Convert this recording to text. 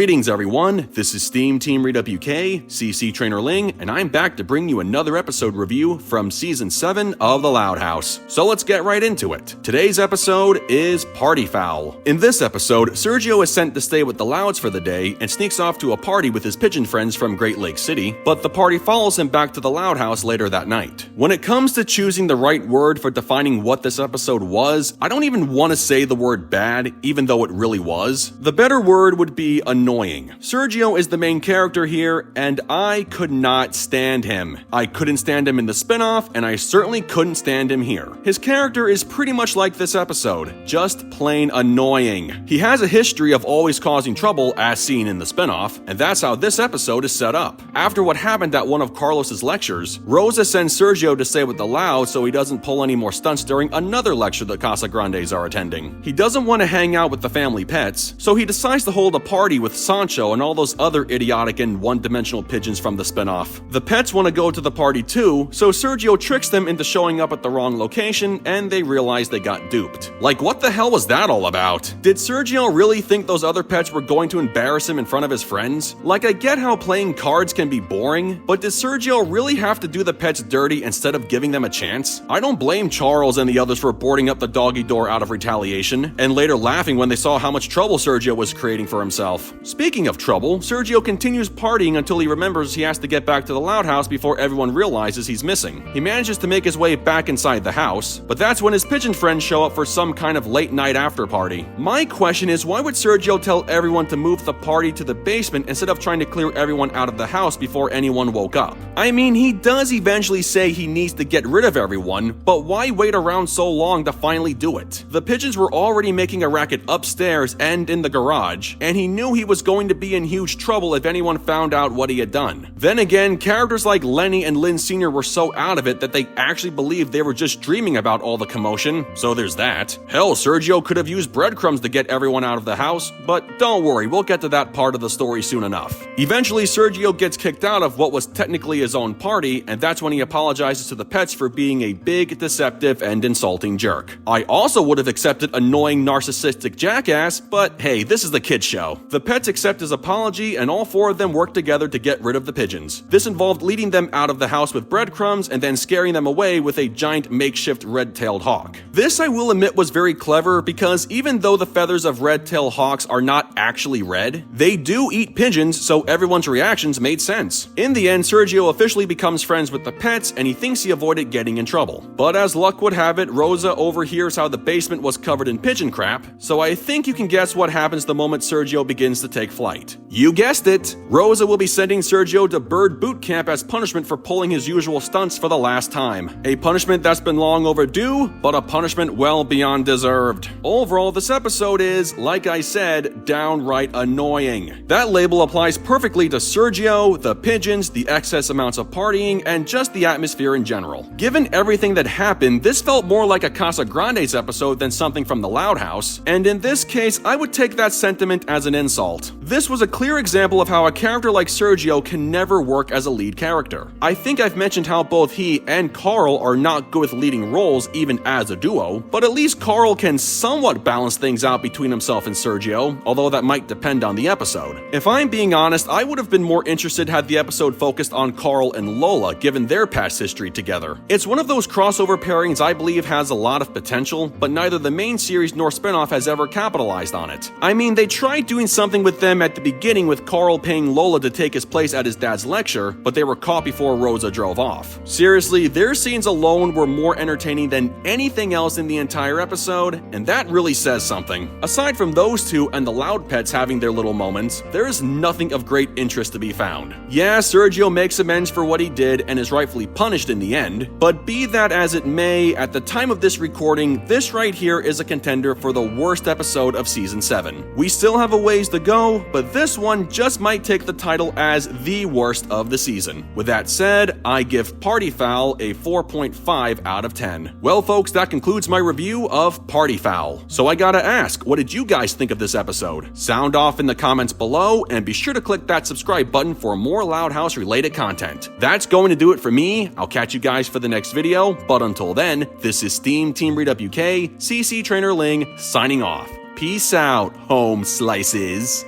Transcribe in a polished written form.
Greetings everyone, this is SteamTeamRedubUK, CC Trainor-Ling, and I'm back to bring you another episode review from Season 7 of The Loud House. So let's get right into it. Today's episode is Party Fowl. In this episode, Sergio is sent to stay with the Louds for the day and sneaks off to a party with his pigeon friends from Great Lake City, but the party follows him back to the Loud House later that night. When it comes to choosing the right word for defining what this episode was, I don't even want to say the word bad, even though it really was. The better word would be annoying. Sergio is the main character here, and I could not stand him. I couldn't stand him in the spinoff, and I certainly couldn't stand him here. His character is pretty much like this episode, just plain annoying. He has a history of always causing trouble, as seen in the spinoff, and that's how this episode is set up. After what happened at one of Carlos's lectures, Rosa sends Sergio to stay with the Loud so he doesn't pull any more stunts during another lecture the Casagrandes are attending. He doesn't want to hang out with the family pets, so he decides to hold a party with Sancho and all those other idiotic and one-dimensional pigeons from the spinoff. The pets want to go to the party too, so Sergio tricks them into showing up at the wrong location, and they realize they got duped. Like, what the hell was that all about? Did Sergio really think those other pets were going to embarrass him in front of his friends? Like, I get how playing cards can be boring, but did Sergio really have to do the pets dirty instead of giving them a chance? I don't blame Charles and the others for boarding up the doggy door out of retaliation, and later laughing when they saw how much trouble Sergio was creating for himself. Speaking of trouble, Sergio continues partying until he remembers he has to get back to the Loud House before everyone realizes he's missing. He manages to make his way back inside the house, but that's when his pigeon friends show up for some kind of late night after party. My question is, why would Sergio tell everyone to move the party to the basement instead of trying to clear everyone out of the house before anyone woke up? I mean, he does eventually say he needs to get rid of everyone, but why wait around so long to finally do it? The pigeons were already making a racket upstairs and in the garage, and he knew he was going to be in huge trouble if anyone found out what he had done. Then again, characters like Lenny and Lynn Sr. were so out of it that they actually believed they were just dreaming about all the commotion, so there's that. Hell, Sergio could have used breadcrumbs to get everyone out of the house, but don't worry, we'll get to that part of the story soon enough. Eventually, Sergio gets kicked out of what was technically his own party, and that's when he apologizes to the pets for being a big, deceptive, and insulting jerk. I also would have accepted annoying, narcissistic jackass, but hey, this is the kids show. The pets accept his apology, and all four of them work together to get rid of the pigeons. This involved leading them out of the house with breadcrumbs and then scaring them away with a giant makeshift red-tailed hawk. This, I will admit, was very clever because even though the feathers of red-tailed hawks are not actually red, they do eat pigeons, so everyone's reactions made sense. In the end, Sergio officially becomes friends with the pets, and he thinks he avoided getting in trouble. But as luck would have it, Rosa overhears how the basement was covered in pigeon crap, so I think you can guess what happens the moment Sergio begins to take flight. You guessed it! Rosa will be sending Sergio to bird boot camp as punishment for pulling his usual stunts for the last time. A punishment that's been long overdue, but a punishment well beyond deserved. Overall, this episode is, like I said, downright annoying. That label applies perfectly to Sergio, the pigeons, the excess amounts of partying, and just the atmosphere in general. Given everything that happened, this felt more like a Casagrandes episode than something from the Loud House, and in this case, I would take that sentiment as an insult. This was a clear example of how a character like Sergio can never work as a lead character. I think I've mentioned how both he and Carl are not good with leading roles even as a duo, but at least Carl can somewhat balance things out between himself and Sergio, although that might depend on the episode. If I'm being honest, I would have been more interested had the episode focused on Carl and Lola given their past history together. It's one of those crossover pairings I believe has a lot of potential, but neither the main series nor spinoff has ever capitalized on it. I mean, they tried doing something with them at the beginning with Carl paying Lola to take his place at his dad's lecture, but they were caught before Rosa drove off. Seriously, their scenes alone were more entertaining than anything else in the entire episode, and that really says something. Aside from those two and the Loud pets having their little moments, there is nothing of great interest to be found. Yeah, Sergio makes amends for what he did and is rightfully punished in the end, but be that as it may, at the time of this recording, this right here is a contender for the worst episode of Season 7. We still have a ways to go, but this one just might take the title as the worst of the season. With that said, I give Party Fowl a 4.5 out of 10. Well folks, that concludes my review of Party Fowl. So I gotta ask, what did you guys think of this episode? Sound off in the comments below, and be sure to click that subscribe button for more Loud House related content. That's going to do it for me. I'll catch you guys for the next video, but until then, this is SteamTeamRedubUK, CC Trainor-Ling, signing off. Peace out, home slices.